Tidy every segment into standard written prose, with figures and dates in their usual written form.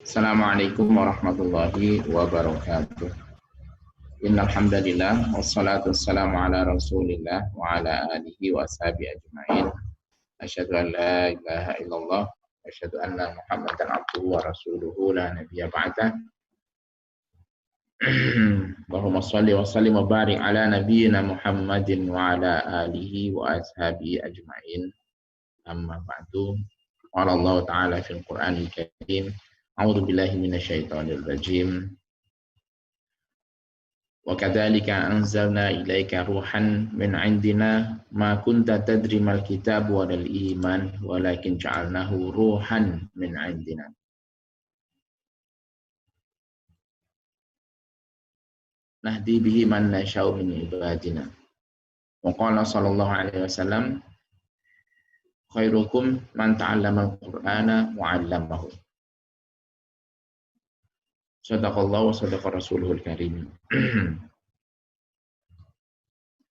Assalamualaikum warahmatullahi wabarakatuh. Innal hamdalillah wassalatu wassalamu ala Rasulillah wa ala alihi wa ashabihi ajmain. Asyhadu an la ilaha illallah wa asyhadu anna Muhammadan abduhu wa rasuluhu la nabiyya ba'dah. Allahumma shalli wa sallim wa barik ala nabiyyina Muhammadin wa ala alihi wa ashabihi ajmain. Amma ba'du. Qala Allah ta'ala fil Qur'anil Karim. A'udzu billahi minasyaitonir rajim. Wa kadzalika anzalna ilaika ruhan min 'indina ma kunta tadri mal kitab wal iman walakin ja'alnahu ruhan min 'indina. Nahdi bihi man nasha'u min ibadina. Wa qala sallallahu alaihi wasallam khairukum man ta'allama al-Qur'ana wa 'allamahu. Sadaqallahu wa sadaqa rasuluhul karim.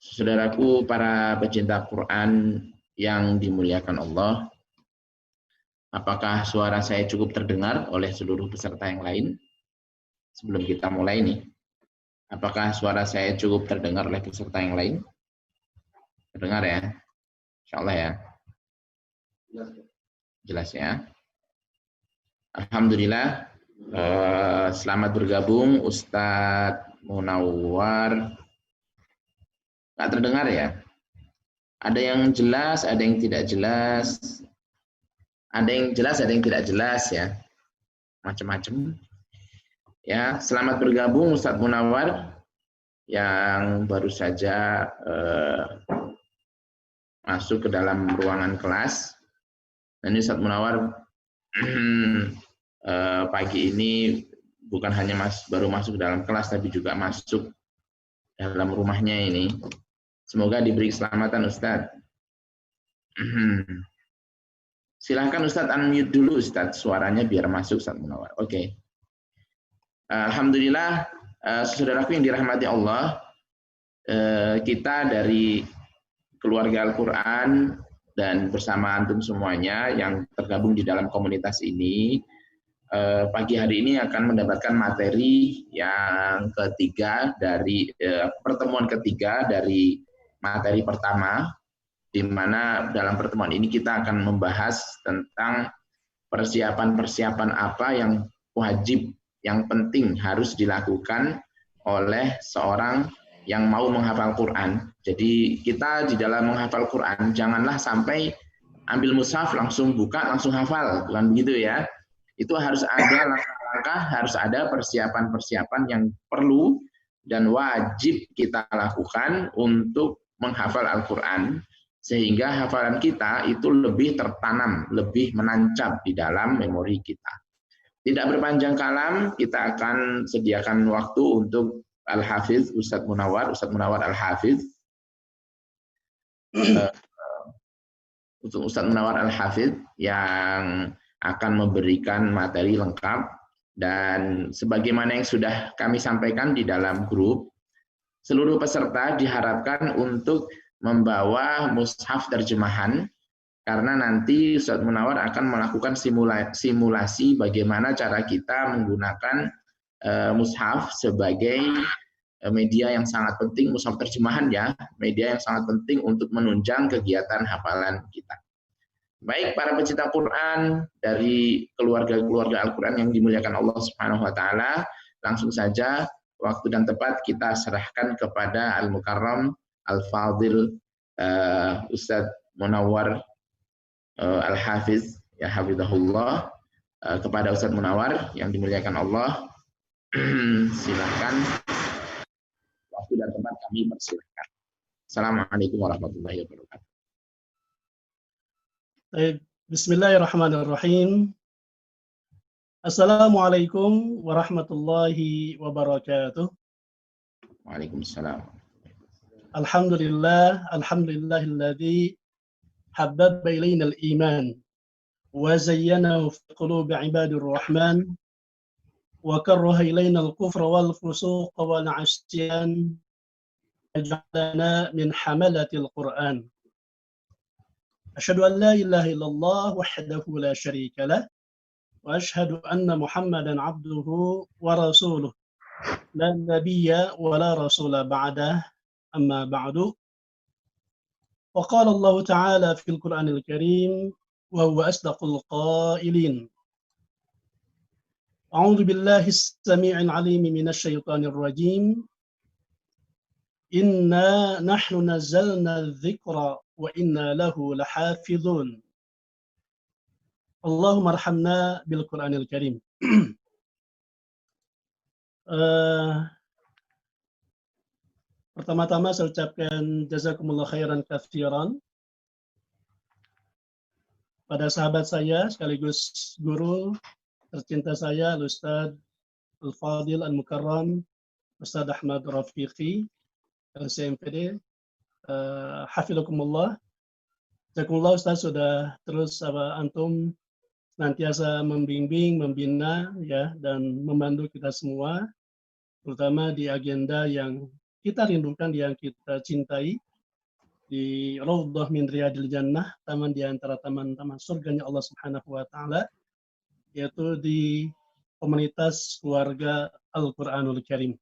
Saudaraku para pecinta Quran yang dimuliakan Allah, apakah suara saya cukup terdengar oleh seluruh peserta yang lain? Sebelum kita mulai nih, apakah suara saya cukup terdengar oleh peserta yang lain? Terdengar ya? Insyaallah ya. Jelas ya. Alhamdulillah. Selamat bergabung Ustadz Munawar. Nggak terdengar ya? Ada yang jelas, ada yang tidak jelas. Ada yang jelas, ada yang tidak jelas ya. Macam-macam. Ya, selamat bergabung Ustadz Munawar yang baru saja masuk ke dalam ruangan kelas. Dan Ustadz Munawar pagi ini bukan hanya baru masuk ke dalam kelas, tapi juga masuk dalam rumahnya ini. Semoga diberi keselamatan Ustadz. Silahkan Ustadz unmute dulu Ustadz, suaranya biar masuk Ustadz Munawar. Oke. Alhamdulillah, saudaraku yang dirahmati Allah, kita dari keluarga Al-Quran dan bersama antum semuanya yang tergabung di dalam komunitas ini, pagi hari ini akan mendapatkan materi yang ketiga dari pertemuan ketiga dari materi pertama, di mana dalam pertemuan ini kita akan membahas tentang persiapan-persiapan apa yang wajib, yang penting harus dilakukan oleh seorang yang mau menghafal Quran. Jadi kita di dalam menghafal Quran janganlah sampai ambil mushaf langsung buka langsung hafal, bukan begitu ya. Itu harus ada langkah-langkah, harus ada persiapan-persiapan yang perlu dan wajib kita lakukan untuk menghafal Al-Quran, sehingga hafalan kita itu lebih tertanam, lebih menancap di dalam memori kita. Tidak berpanjang kalam, kita akan sediakan waktu untuk Al-Hafiz, Ustadz Munawar Al-Hafiz. Untuk Ustadz Munawar Al-Hafiz yang akan memberikan materi lengkap, dan sebagaimana yang sudah kami sampaikan di dalam grup, seluruh peserta diharapkan untuk membawa mushaf terjemahan, karena nanti Ustadz Munawar akan melakukan simulasi bagaimana cara kita menggunakan mushaf sebagai media yang sangat penting, mushaf terjemahan ya, media yang sangat penting untuk menunjang kegiatan hafalan kita. Baik para pecinta Quran dari keluarga-keluarga Al-Quran yang dimuliakan Allah Subhanahu wa taala, langsung saja waktu dan tempat kita serahkan kepada Al-Mukarram Al-Fadil Ustadz Munawar Al-Hafiz ya hafizahullah. Kepada Ustadz Munawar yang dimuliakan Allah, silakan, waktu dan tempat kami persilahkan. Assalamualaikum warahmatullahi wabarakatuh. Bismillahirrahmanirrahim. Assalamualaikum warahmatullahi wabarakatuh. Waalaikumsalam. Alhamdulillahilladzi habbaba ilaina al-iman wa zayyanahu fi qulubi ibadir rahman wa karraha ilaina al-kufra wal fusuq wal 'isyan waj'alna min hamalatil Qur'an. Asyhadu an la ilaha illallah wahdahu la syarika lah وأشهد أن محمدا عبده ورسوله لا نبي ولا رسول بعده أما بعد. وقال الله تعالى في القرآن الكريم وهو أصدق القائلين: أعوذ بالله السميع العليم من الشيطان الرجيم إنا نحن نزلنا الذكر وإنا له لحافظون. اللهم ارحمنا بالقرآن الكريم. Pertama-tama saya ucapkan jazakumullah khairan katsiran pada sahabat saya sekaligus guru tercinta saya, Ustaz Al-Fadil Al-Mukarram, Ustaz Ahmad Rafiqi, LCMPD. Hafizakumullah. Jazakumullah Ustaz sudah terus antum senantiasa membimbing, membina ya dan membantu kita semua, terutama di agenda yang kita rindukan, yang kita cintai, di Raudhah min Riyadil Jannah, taman di antara taman-taman surganya Allah Subhanahu wa taala, yaitu di komunitas keluarga Al-Qur'anul Karim.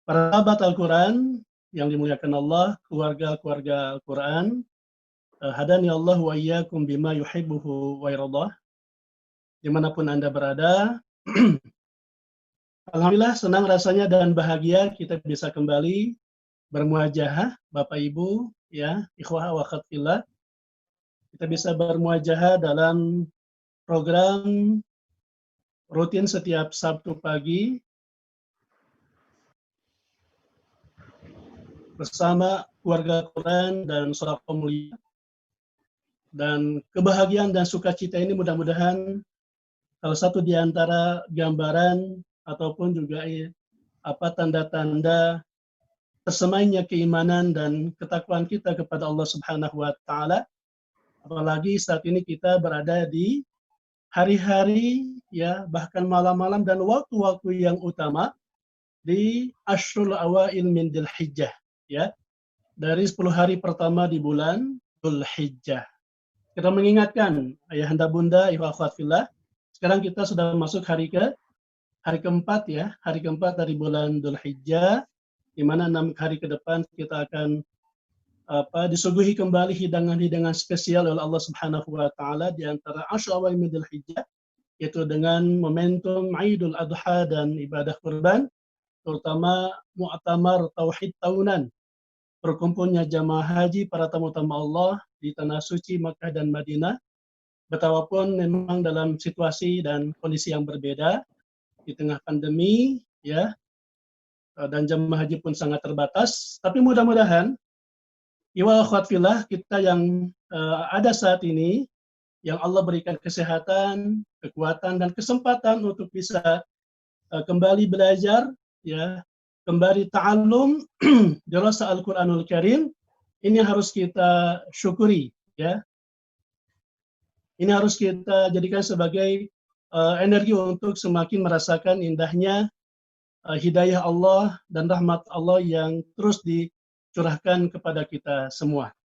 Para sahabat Al-Qur'an yang dimuliakan Allah, keluarga-keluarga Al-Qur'an, hadani Allah wa iyyakum bima yuhibbuhu wa yardah. Dimanapun Anda berada, alhamdulillah senang rasanya dan bahagia kita bisa kembali bermuajahah, Bapak Ibu, ya, ikhwah wa akhwat fillah. Kita bisa bermuajahah dalam program rutin setiap Sabtu pagi bersama keluarga Quran dan saudara mulia. Dan kebahagiaan dan sukacita ini mudah-mudahan salah satu di antara gambaran ataupun juga tanda-tanda tersemainya keimanan dan ketakwaan kita kepada Allah Subhanahu wa taala. Apalagi saat ini kita berada di hari-hari ya, bahkan malam-malam dan waktu-waktu yang utama di Ashrul Awail min Dzulhijjah ya. Dari 10 hari pertama di bulan Dzulhijjah. Kita mengingatkan ayahanda bunda, ibu akhwat fillah, sekarang kita sudah masuk hari keempat ya, hari keempat dari bulan Dzulhijjah, di mana 6 hari ke depan kita akan disuguhi kembali hidangan-hidangan spesial oleh Allah Subhanahu wa taala di antara Ashrul Awail min Dzulhijjah, yaitu dengan momentum Idul Adha dan ibadah kurban, terutama Mu'tamar Tauhid tahunan, berkumpulnya jamaah haji para tamu-tamu Allah di tanah suci Makkah dan Madinah. Betapapun memang dalam situasi dan kondisi yang berbeda di tengah pandemi ya, dan jamaah haji pun sangat terbatas, tapi mudah-mudahan iwa akhwat fillah kita yang ada saat ini, yang Allah berikan kesehatan, kekuatan dan kesempatan untuk bisa kembali belajar ya, kembali ta'allum dirasa Al-Qur'anul Karim, ini harus kita syukuri ya. Ini harus kita jadikan sebagai energi untuk semakin merasakan indahnya hidayah Allah dan rahmat Allah yang terus dicurahkan kepada kita semua.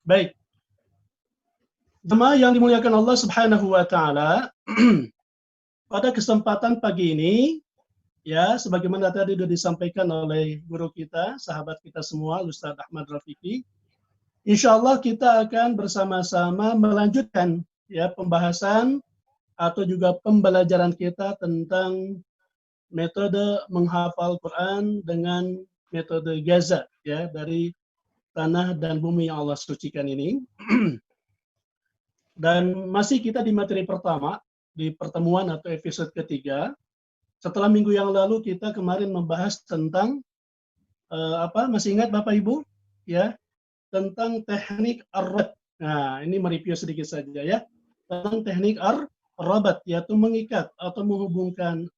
Baik. Jemaah yang dimuliakan Allah Subhanahu wa taala, pada kesempatan pagi ini ya, sebagaimana tadi sudah disampaikan oleh guru kita, sahabat kita semua, Ustaz Ahmad Rafiqi, insya Allah kita akan bersama-sama melanjutkan ya pembahasan atau juga pembelajaran kita tentang metode menghafal Quran dengan metode Gaza ya, dari tanah dan bumi yang Allah sucikan ini. Dan masih kita di materi pertama, di pertemuan atau episode ketiga. Setelah minggu yang lalu kita kemarin membahas tentang masih ingat Bapak Ibu ya, tentang teknik ar-rabat. Nah, ini mereview sedikit saja ya, tentang teknik ar-rabat, yaitu mengikat atau menghubungkan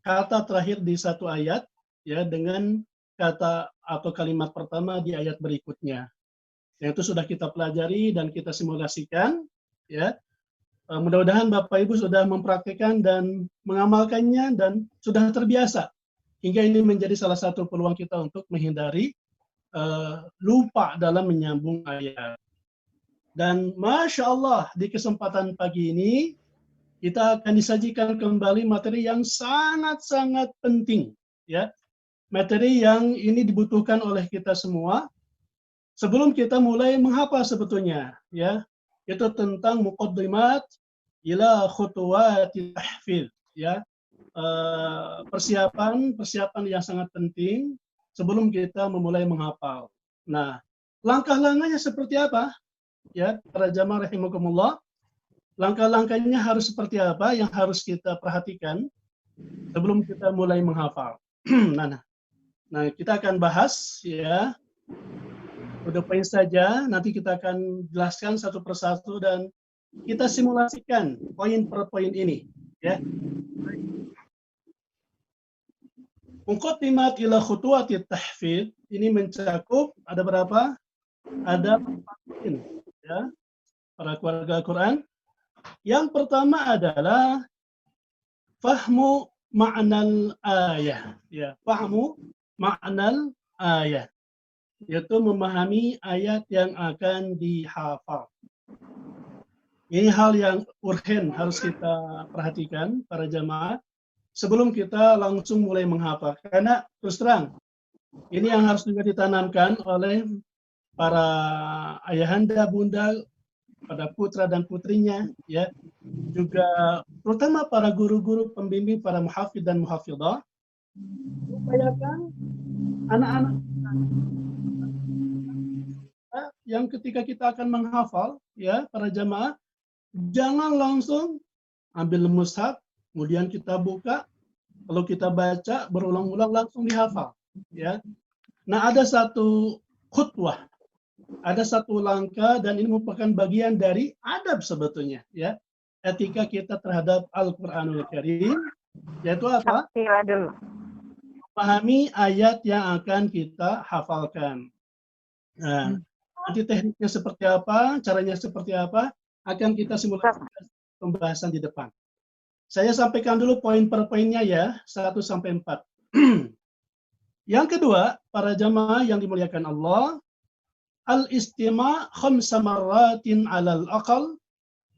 kata terakhir di satu ayat ya dengan kata atau kalimat pertama di ayat berikutnya. Yang itu sudah kita pelajari dan kita simulasikan ya. Mudah-mudahan Bapak Ibu sudah mempraktikkan dan mengamalkannya dan sudah terbiasa, hingga ini menjadi salah satu peluang kita untuk menghindari lupa dalam menyambung ayat. Dan Masya Allah, di kesempatan pagi ini, kita akan disajikan kembali materi yang sangat-sangat penting. Ya, materi yang ini dibutuhkan oleh kita semua. Sebelum kita mulai menghafal sebetulnya, ya, itu tentang muqaddimat ila khutuwati tahfidz, ya. Persiapan yang sangat penting sebelum kita memulai menghafal. Nah, langkah-langkahnya seperti apa? Ya, para jamaah rahimakumullah, langkah-langkahnya harus seperti apa yang harus kita perhatikan sebelum kita mulai menghafal. nah, kita akan bahas ya, udah poin saja, nanti kita akan jelaskan satu persatu dan kita simulasikan poin per poin ini. Ya. Muqaddimat ila khutuwati tahfidz ini mencakup ada berapa? Ada 4 poin, ya, para keluarga Al-Quran. Yang pertama adalah fahmu ma'nal ayah, ya, fahmu ma'nal ayah, yaitu memahami ayat yang akan dihafal. Ini hal yang urgen harus kita perhatikan para jamaah sebelum kita langsung mulai menghafal. Karena terus terang, ini yang harus juga ditanamkan oleh para ayahanda, bunda, pada putra dan putrinya, ya, juga terutama para guru-guru pembimbing, para muhafidz dan muhafidhah, upayakan anak-anak yang ketika kita akan menghafal, ya, para jamaah, jangan langsung ambil mushaf, kemudian kita buka, kalau kita baca berulang-ulang langsung dihafal, ya. Nah, ada satu khutwah, ada satu langkah, dan ini merupakan bagian dari adab sebetulnya, ya, etika kita terhadap Al-Qur'anul Karim, yaitu apa? Memahami ayat yang akan kita hafalkan. Nah, nanti tekniknya seperti apa, caranya seperti apa, akan kita simulasikan pembahasan di depan. Saya sampaikan dulu poin per poinnya ya, 1 sampai 4. Yang kedua, para jamaah yang dimuliakan Allah, al-istima' khamsa marratin 'alal aqal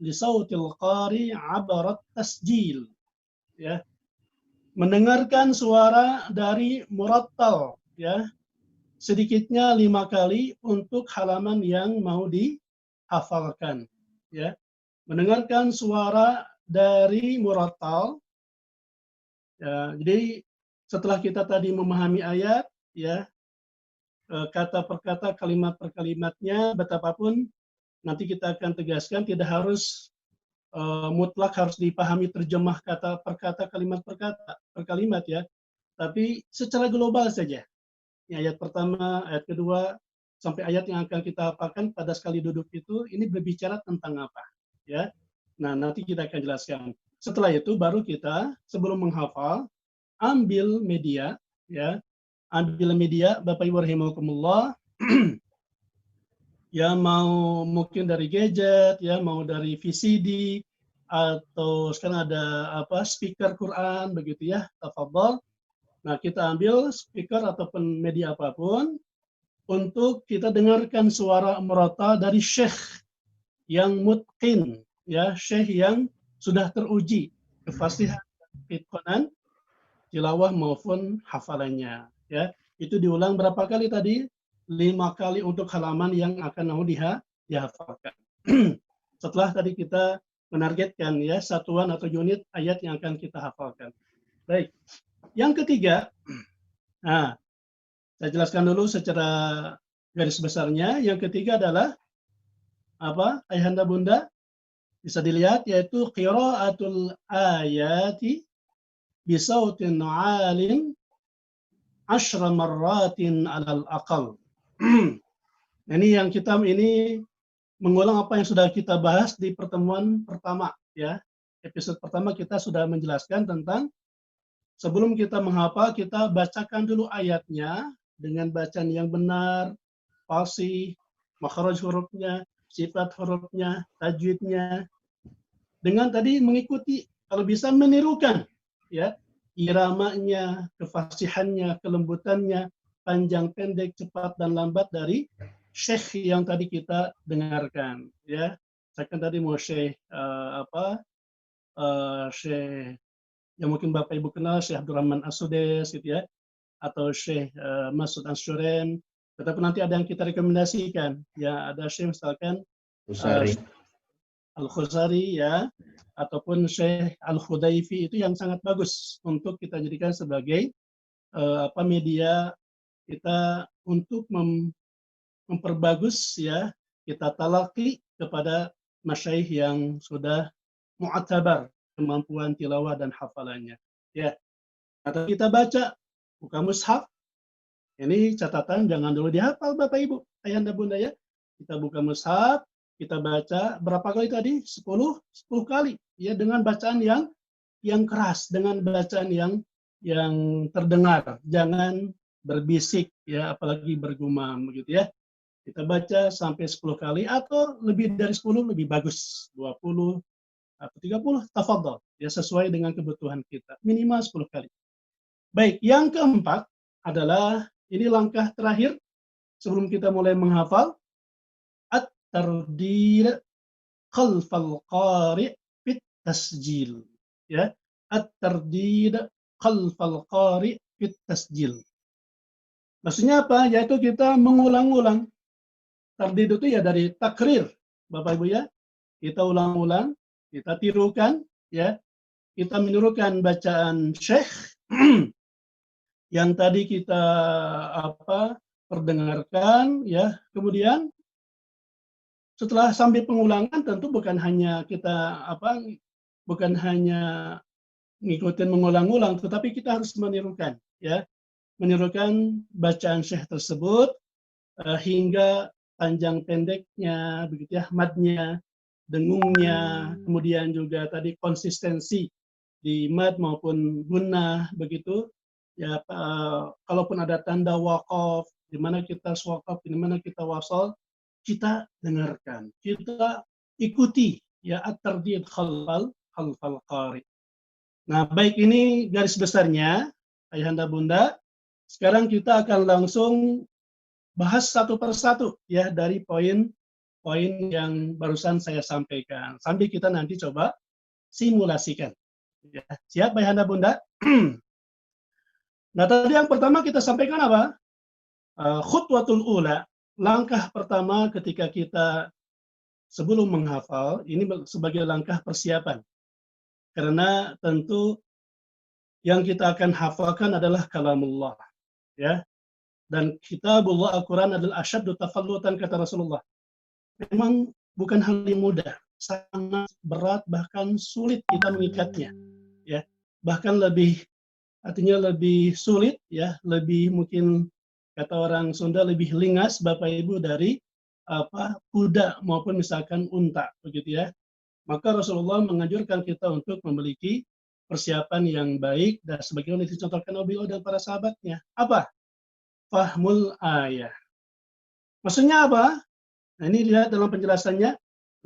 li sautil qari 'abarat tasjil. Ya. Mendengarkan suara dari murattal, ya. Sedikitnya 5 kali untuk halaman yang mau dihafalkan, ya. Mendengarkan suara dari murattal, ya. Jadi setelah kita tadi memahami ayat, ya, kata per kata, kalimat per kalimatnya, betapapun nanti kita akan tegaskan tidak harus mutlak harus dipahami terjemah kata per kata, kalimat per kata, per kalimat, ya. Tapi secara global saja. Ayat pertama, ayat kedua, sampai ayat yang akan kita hafalkan pada sekali duduk itu, ini berbicara tentang apa, ya. Nah, nanti kita akan jelaskan. Setelah itu baru kita sebelum menghafal ambil media, ya. Ambil media, Bapak Ibu rahimakumullah, ya, mau mungkin dari gadget, ya, mau dari VCD, atau sekarang ada apa, speaker Quran begitu, ya, tafadhol. Nah, kita ambil speaker ataupun media apapun untuk kita dengarkan suara murattal dari syekh yang mutqin, ya, syekh yang sudah teruji kefasihan, itqanan, tilawah maupun hafalannya, ya. Itu diulang berapa kali tadi? 5 kali untuk halaman yang akan mau dihafalkan. Setelah tadi kita menargetkan, ya, satuan atau unit ayat yang akan kita hafalkan. Baik. Yang ketiga, nah, saya jelaskan dulu secara garis besarnya. Yang ketiga adalah apa, ayahanda bunda? Bisa dilihat, yaitu qiraatul ayati bisautin 'alin 10 marratin 'alal aqal. Ini yang kita ini mengulang apa yang sudah kita bahas di pertemuan pertama, ya. Episode pertama kita sudah menjelaskan tentang sebelum kita menghafal, kita bacakan dulu ayatnya dengan bacaan yang benar, fasih, makhraj hurufnya, sifat hurufnya, tajwidnya. Dengan tadi mengikuti, kalau bisa menirukan, ya, iramanya, kefasihannya, kelembutannya, panjang pendek, cepat dan lambat dari syekh yang tadi kita dengarkan, ya. Saya kan tadi mau syekh syekh yang mungkin Bapak Ibu kenal, Syekh Abdurrahman As-Sudais gitu ya, atau Syekh Masud Anshuren. Tetapi nanti ada yang kita rekomendasikan, ya ada Syekh misalkan Usari. Al-Khuzari ya, ataupun Syekh Al-Khudaifi, itu yang sangat bagus untuk kita jadikan sebagai media kita untuk memperbagus ya kita talaki kepada masyayikh yang sudah mu'tabar kemampuan tilawah dan hafalannya. Ya, atau kita baca buka mushaf, ini catatan jangan dulu dihafal Bapak Ibu, ayahanda bunda ya. Kita buka mushaf, kita baca berapa kali tadi? 10 kali ya, dengan bacaan yang keras, dengan bacaan yang terdengar, jangan berbisik ya, apalagi bergumam begitu ya. Kita baca sampai 10 kali atau lebih dari 10 lebih bagus, 20 atau 30, tafadhol ya, sesuai dengan kebutuhan kita, minimal 10 kali. Baik, yang keempat adalah ini langkah terakhir sebelum kita mulai menghafal, at-tardid khalfal qari' fit tasjil ya, at-tardid khalfal qari' fit tasjil. Maksudnya apa? Yaitu kita mengulang-ulang. Tardid itu ya dari takrir, Bapak Ibu ya. Kita ulang-ulang, kita tirukan ya. Kita menirukan bacaan syekh yang tadi kita perdengarkan ya. Kemudian setelah sampai pengulangan tentu bukan hanya kita bukan hanya ngikutin mengulang-ulang, tetapi kita harus menirukan ya. Menirukan bacaan syekh tersebut hingga panjang pendeknya begitu ya, madnya, dengungnya, kemudian juga tadi konsistensi di mad maupun gunnah begitu ya. Kalaupun ada tanda waqaf, di mana kita waqaf, di mana kita wasal, kita dengarkan, kita ikuti ya, at-tardid khalfal qari. Nah, baik, ini garis besarnya ayahanda bunda. Sekarang kita akan langsung bahas satu persatu ya dari poin-poin yang barusan saya sampaikan. Sambil kita nanti coba simulasikan. Ya, siap ayahanda bunda? Nah, tadi yang pertama kita sampaikan apa? Khutwatul ula, langkah pertama ketika kita sebelum menghafal, ini sebagai langkah persiapan. Karena tentu yang kita akan hafalkan adalah kalamullah. Ya. Dan kitabullah Al-Quran adalah asyaddu tafallutan, kata Rasulullah. Memang bukan hal yang mudah, sangat berat, bahkan sulit kita mengikatnya. Ya. Bahkan artinya lebih sulit ya, lebih mungkin kata orang Sunda lebih lingas Bapak Ibu dari kuda maupun misalkan unta begitu ya. Maka Rasulullah menganjurkan kita untuk memiliki persiapan yang baik dan sebagaimana dicontohkan oleh beliau dan para sahabatnya. Apa? Fahmul ayah. Maksudnya apa? Nah, ini lihat dalam penjelasannya.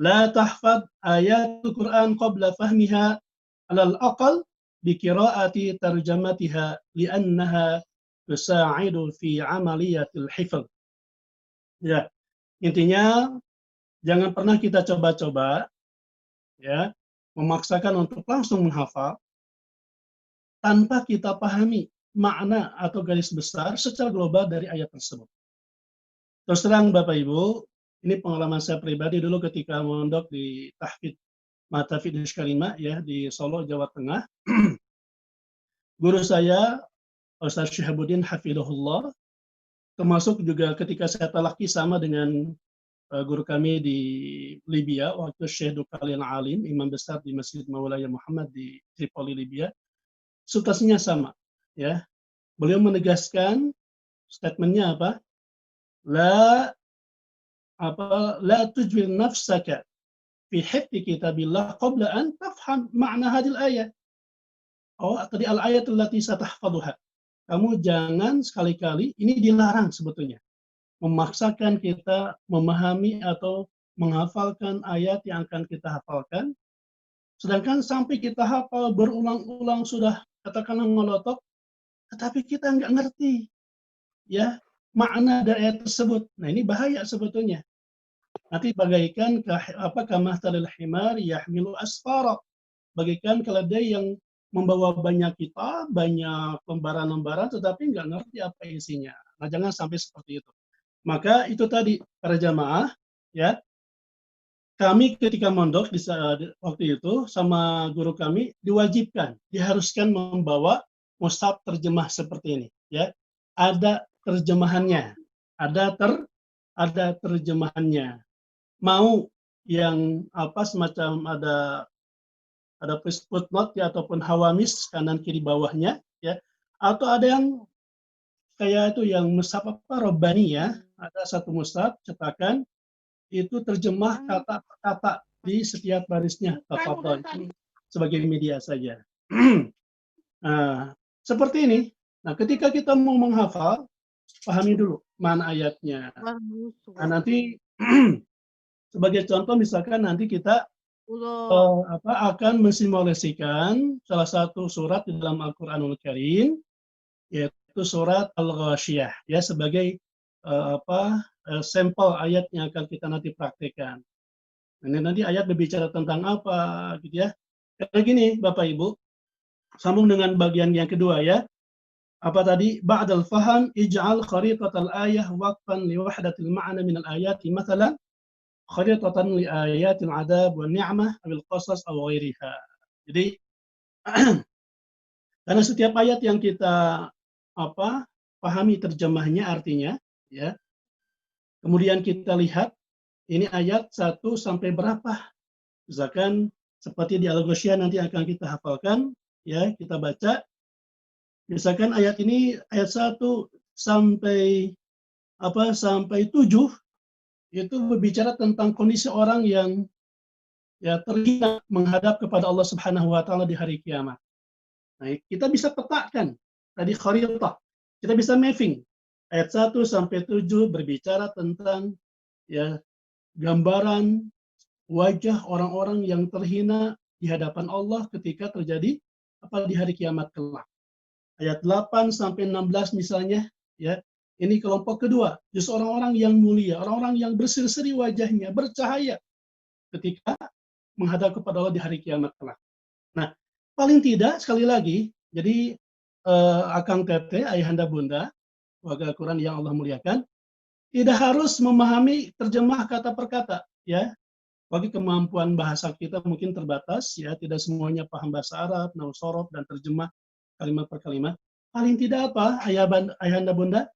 La tahfad ayatul Quran qabla fahmiha alal aqal biqiraati tarjamatiha li'annaha tusa'idu fi amaliyatil hifz. Ya, intinya jangan pernah kita coba-coba ya memaksakan untuk langsung menghafal tanpa kita pahami makna atau garis besar secara global dari ayat tersebut. Terus terang Bapak Ibu, ini pengalaman saya pribadi dulu ketika mondok di Tahfidz Matafid Kalimah ya di Solo, Jawa Tengah. Guru saya Ustaz Syihabuddin Hafidhullah, termasuk juga ketika saya talaki sama dengan guru kami di Libya waktu Syekh Dukalil Alim, imam besar di Masjid Maulaya Muhammad di Tripoli, Libya. Substansinya sama ya. Beliau menegaskan statementnya apa? La tujwil nafsaka fi hifdzi kitabillah qabla an tafham ma'na hadil ayat. Oh, tadi al-ayat allati satahfadhuha. Kamu jangan sekali-kali, ini dilarang sebetulnya, memaksakan kita memahami atau menghafalkan ayat yang akan kita hafalkan, sedangkan sampai kita hafal berulang-ulang sudah katakanlah ngelotok, tetapi kita nggak ngerti, ya makna dari ayat tersebut. Nah, ini bahaya sebetulnya. Nanti bagaikan kamathalil himar yahmilu asfara. Bagaikan keledai yang membawa banyak kitab, banyak lembaran-lembaran, tetapi nggak ngerti apa isinya. Nah, jangan sampai seperti itu. Maka itu tadi, para jamaah, ya, kami ketika mondok di waktu itu sama guru kami diwajibkan, diharuskan membawa mushaf terjemah seperti ini. Ya, ada terjemahannya, ada terjemahannya. Mau yang semacam ada footnote ya ataupun hawamis kanan kiri bawahnya ya, atau ada yang kayak itu yang mushaf Rabbani ya, ada satu mushaf cetakan itu terjemah kata per kata di setiap barisnya, tafadhol sebagai media saja. Nah, seperti ini. Nah, ketika kita mau menghafal, pahami dulu mana ayatnya. Nah, nanti sebagai contoh misalkan nanti kita akan mensimulasikan salah satu surat di dalam Al-Qur'anul Karim, yaitu surat Al-Ghasyiyah ya, sebagai sampel ayat yang akan kita nanti praktekkan. Ini nanti ayat berbicara tentang apa gitu ya. Kayak gini Bapak Ibu, sambung dengan bagian yang kedua ya. Apa tadi? Ba'dal faham ij'al kharitatal ayah waqfan li wahdatil ma'na min al-ayati mathalan kharitatan li ayatil adab wa ni'mah awil qasas aw ghairiha. Jadi karena setiap ayat yang kita pahami terjemahnya artinya ya. Kemudian kita lihat ini ayat 1 sampai berapa? Misalkan seperti di Al-Ghasyiyah nanti akan kita hafalkan ya, kita baca. Misalkan ayat ini ayat 1 sampai sampai 7 itu berbicara tentang kondisi orang yang ya terhina menghadap kepada Allah Subhanahu wa taala di hari kiamat. Nah, kita bisa petakan tadi kharitah. Kita bisa mapping. Ayat 1 sampai 7 berbicara tentang ya gambaran wajah orang-orang yang terhina di hadapan Allah ketika terjadi di hari kiamat kelak. Ayat 8 sampai 16 misalnya ya. Ini kelompok kedua, justru orang-orang yang mulia, orang-orang yang berseri-seri wajahnya, bercahaya ketika menghadap kepada Allah di hari kiamat kelak. Nah, paling tidak sekali lagi, jadi Akang Tete, Ayahanda Bunda, warga Al-Quran yang Allah muliakan, tidak harus memahami terjemah kata per kata, ya. Bagi kemampuan bahasa kita mungkin terbatas, ya, tidak semuanya paham bahasa Arab, nahwu shorof dan terjemah kalimat per kalimat. Paling tidak Ayahanda Bunda,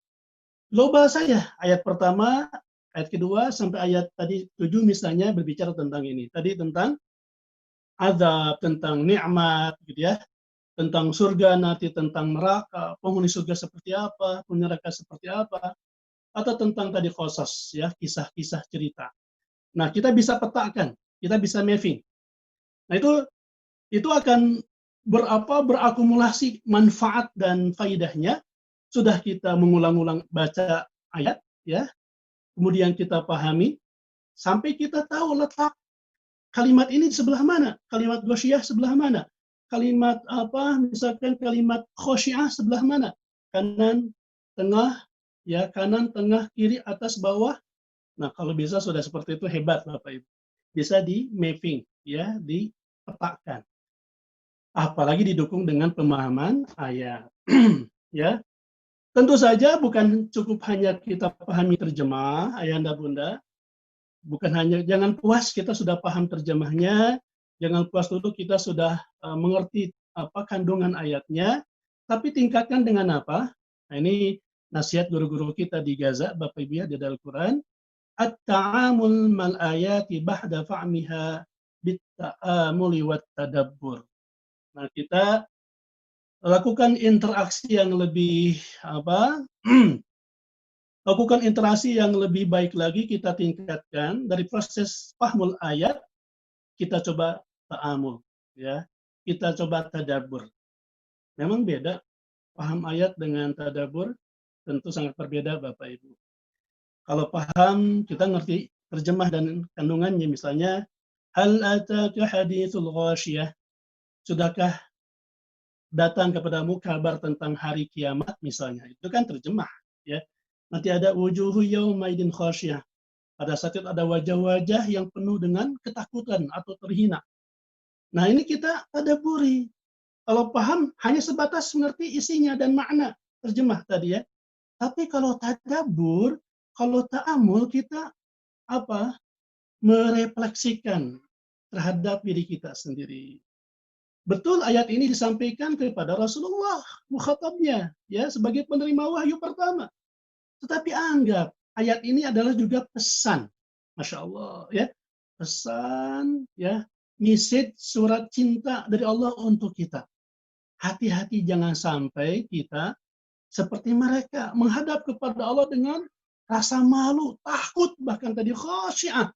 loba saya ayat pertama, ayat kedua sampai ayat tadi 7 misalnya berbicara tentang ini. Tadi tentang azab, tentang nikmat gitu ya. Tentang surga nanti, tentang neraka, penghuni surga seperti apa, penghuni neraka seperti apa, atau tentang tadi qasas ya, kisah-kisah cerita. Nah, kita bisa petakan, kita bisa mapping. Nah, itu akan berakumulasi manfaat dan faidahnya. Sudah kita mengulang-ulang baca ayat ya, kemudian kita pahami sampai kita tahu letak kalimat ini di sebelah mana, kalimat ghasyiyah sebelah mana, kalimat misalkan kalimat khosyiah sebelah mana, kanan, tengah, ya, kanan, tengah, kiri, atas, bawah. Nah, kalau bisa sudah seperti itu hebat Bapak Ibu. Bisa di mapping ya, dipetakan. Apalagi didukung dengan pemahaman ayat. Ya. Tentu saja bukan cukup hanya kita pahami terjemah, Ayahanda Bunda. Bukan hanya, jangan puas kita sudah paham terjemahnya, jangan puas dulu kita sudah mengerti apa kandungan ayatnya, tapi tingkatkan dengan apa? Nah, ini nasihat guru-guru kita di Gaza, Bapak Ibu ya, di Al-Quran. At-ta'amul mal ayati ba'da fa'miha bit-ta'amuli wat-tadabbur. Nah, kita lakukan interaksi yang lebih lakukan interaksi yang lebih baik lagi, kita tingkatkan dari proses fahmul ayat, kita coba ta'amul ya, kita coba tadabbur. Memang beda paham ayat dengan tadabbur, tentu sangat berbeda Bapak Ibu. Kalau paham, kita ngerti terjemah dan kandungannya, misalnya hal ataka haditsul ghasyiyah, sudahkah datang kepadamu kabar tentang hari kiamat misalnya, itu kan terjemah ya. Nanti ada wujuhu yaumaidin khasyah. Pada saat itu ada wajah-wajah yang penuh dengan ketakutan atau terhina. Nah ini kita tadabburi. Kalau paham hanya sebatas mengerti isinya dan makna terjemah tadi ya. Tapi kalau tadabbur, kalau ta'amul kita apa? Merefleksikan terhadap diri kita sendiri. Betul ayat ini disampaikan kepada Rasulullah mukhatabnya ya sebagai penerima wahyu pertama. Tetapi anggap ayat ini adalah juga pesan. Masya Allah ya. Pesan ya, message surat cinta dari Allah untuk kita. Hati-hati jangan sampai kita seperti mereka menghadap kepada Allah dengan rasa malu, takut, bahkan tadi khasyah.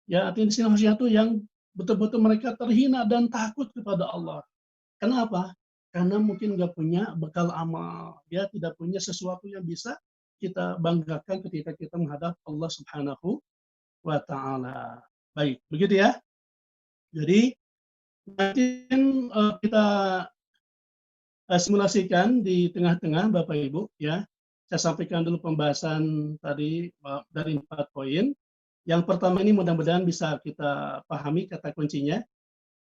Ya, artinya di sini khasyah itu yang betul-betul mereka terhina dan takut kepada Allah. Kenapa? Karena mungkin nggak punya bekal amal, ya tidak punya sesuatu yang bisa kita banggakan ketika kita menghadap Allah Subhanahu wa Ta'ala. Baik, begitu ya. Jadi nanti kita simulasikan di tengah-tengah Bapak Ibu ya. Saya sampaikan dulu pembahasan tadi dari 4 poin. Yang pertama ini mudah-mudahan bisa kita pahami kata kuncinya.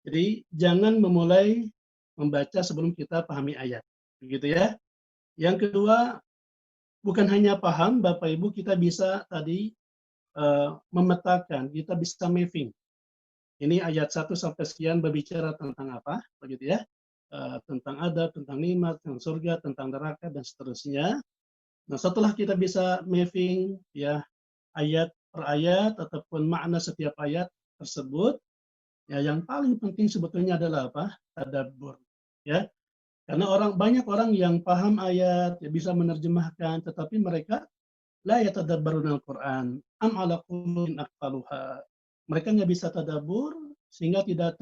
Jadi jangan memulai membaca sebelum kita pahami ayat. Begitu ya. Yang kedua, bukan hanya paham Bapak Ibu, kita bisa tadi memetakan, kita bisa mapping. Ini ayat 1 sampai sekian berbicara tentang apa, begitu ya. Tentang adab, tentang nikmat, tentang surga, tentang neraka dan seterusnya. Nah, setelah kita bisa mapping ya ayat per ayat ataupun makna setiap ayat tersebut, ya yang paling penting sebetulnya adalah apa? Tadabbur. Ya. Karena banyak orang yang paham ayat, ya bisa menerjemahkan, tetapi mereka la yatadabbaruna al-Qur'an am ala qulubin aqfaluha. Mereka nggak bisa tadabbur sehingga tidak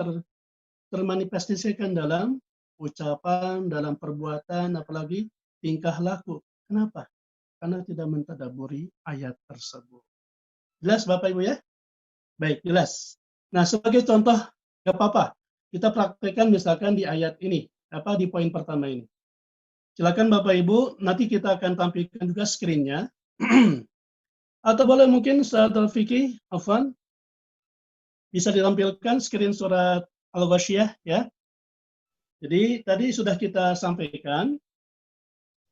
termanifestasikan dalam ucapan, dalam perbuatan, apalagi tingkah laku. Kenapa? Karena tidak mentadabburi ayat tersebut. Jelas Bapak Ibu ya? Baik, jelas. Nah, sebagai contoh, nggak apa-apa. Kita praktekkan misalkan di ayat ini, di poin pertama ini. Silakan Bapak Ibu, nanti kita akan tampilkan juga screen-nya. Atau boleh mungkin Ustaz Fikri, Afwan, bisa ditampilkan screen surat Al-Ghasyiyah ya. Jadi tadi sudah kita sampaikan,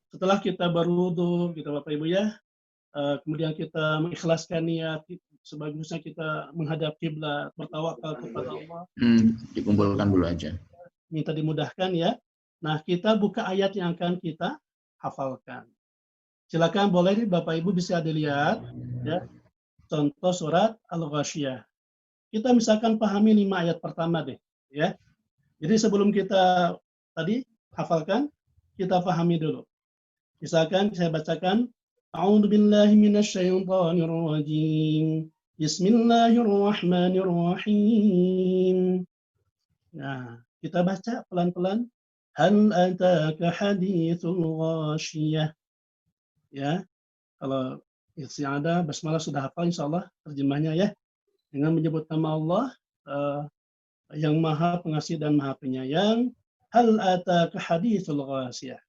setelah kita berwudu, gitu Bapak Ibu ya, kemudian kita mengikhlaskan niat, sebagusnya kita menghadap kiblat, bertawakal kepada Allah. Dikumpulkan dulu aja. Minta dimudahkan ya. Nah, kita buka ayat yang akan kita hafalkan. Silakan boleh nih Bapak Ibu bisa dilihat ya. Contoh surat Al-Ghasyiyah. Kita misalkan pahami 5 ayat pertama deh ya. Jadi sebelum kita tadi hafalkan, kita pahami dulu. Misalkan saya bacakan, A'udzu billahi minasyaitonir rajim. Bismillahirrahmanirrahim. Nah, kita baca pelan-pelan. Hal ataka haditsul ghasyiyah. Ya. Kalau isti'adah basmalah sudah hafal insyaallah terjemahnya ya. Dengan menyebut nama Allah yang Maha Pengasih dan Maha Penyayang. Hal ataka haditsul ghasyiyah.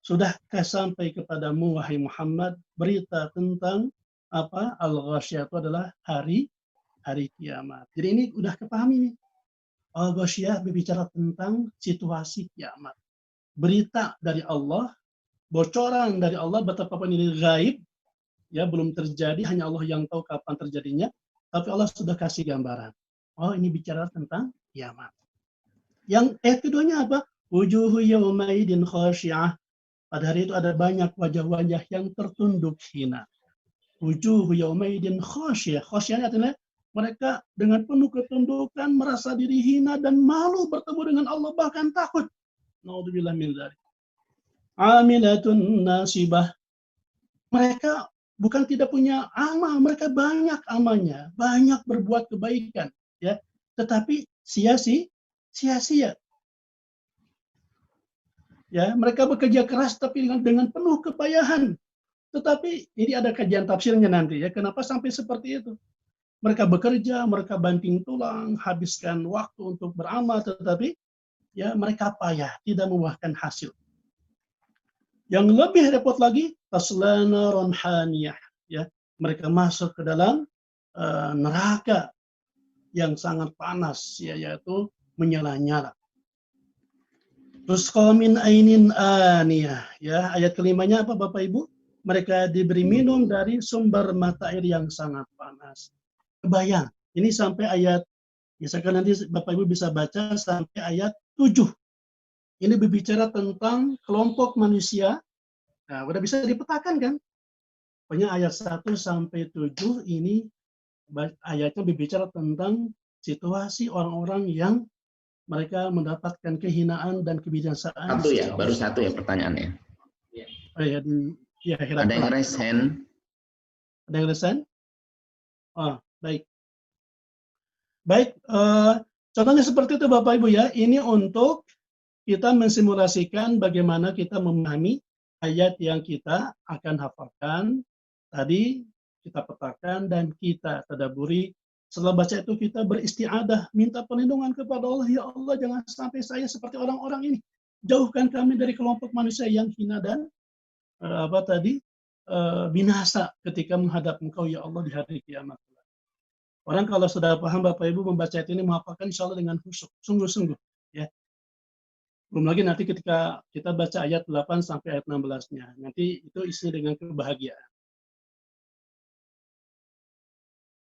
Sudahkah sampai kepadamu wahai Muhammad berita tentang apa? Al-Ghasyiyah itu adalah hari kiamat. Jadi ini udah kepahami nih. Al-Ghasyiyah berbicara tentang situasi kiamat. Berita dari Allah, bocoran dari Allah betapapun ini gaib, ya belum terjadi, hanya Allah yang tahu kapan terjadinya, tapi Allah sudah kasih gambaran. Oh, ini bicara tentang kiamat. Yang keduanya apa? Wujuhu yaumaidin khasy'ah. Pada hari itu ada banyak wajah-wajah yang tertunduk hina. Wujuhu yaumaidin khasy'ah. Khasy'ah artinya mereka dengan penuh ketundukan merasa diri hina dan malu bertemu dengan Allah, bahkan takut. Naudzubillah min dzalik. Amilatun nasibah. Mereka bukan tidak punya amal, mereka banyak amalnya, banyak berbuat kebaikan, ya. Tetapi sia-sia. Ya, mereka bekerja keras tapi dengan penuh kepayahan. Tetapi ini ada kajian tafsirnya nanti ya, kenapa sampai seperti itu? Mereka bekerja, mereka banting tulang, habiskan waktu untuk beramal, tetapi ya mereka payah, tidak membuahkan hasil. Yang lebih repot lagi, tasla naran hamiyah, ya. Mereka masuk ke dalam neraka yang sangat panas, ya, yaitu menyala-nyala. Tusqa min ainin aniyah, ya. Ayat kelimanya apa Bapak Ibu? Mereka diberi minum dari sumber mata air yang sangat panas. Kebayang, ini sampai ayat, misalkan nanti Bapak Ibu bisa baca sampai ayat 7. Ini berbicara tentang kelompok manusia. Nah, udah bisa dipetakan kan? Pokoknya ayat 1 sampai 7 ini ayatnya berbicara tentang situasi orang-orang yang mereka mendapatkan kehinaan dan kebinasaan di Satu sisi ya, baru Allah. satu ya pertanyaannya. Ya, di akhirat. Ada yang raise hand? Ada yang resen? Oh, baik. Baik, contohnya seperti itu Bapak Ibu ya. Ini untuk kita mensimulasikan bagaimana kita memahami ayat yang kita akan hafalkan. Tadi kita petakan dan kita tadaburi. Setelah baca itu kita beristiadah, minta perlindungan kepada Allah. Ya Allah, jangan sampai saya seperti orang-orang ini. Jauhkan kami dari kelompok manusia yang hina dan binasa ketika menghadap Engkau ya Allah di hari kiamat. Orang kalau sudah paham Bapak Ibu membaca ayat ini menghafalkan insya Allah dengan khusyuk, sungguh-sungguh. Ya. Belum lagi nanti ketika kita baca ayat 8 sampai ayat 16-nya. Nanti itu isinya dengan kebahagiaan.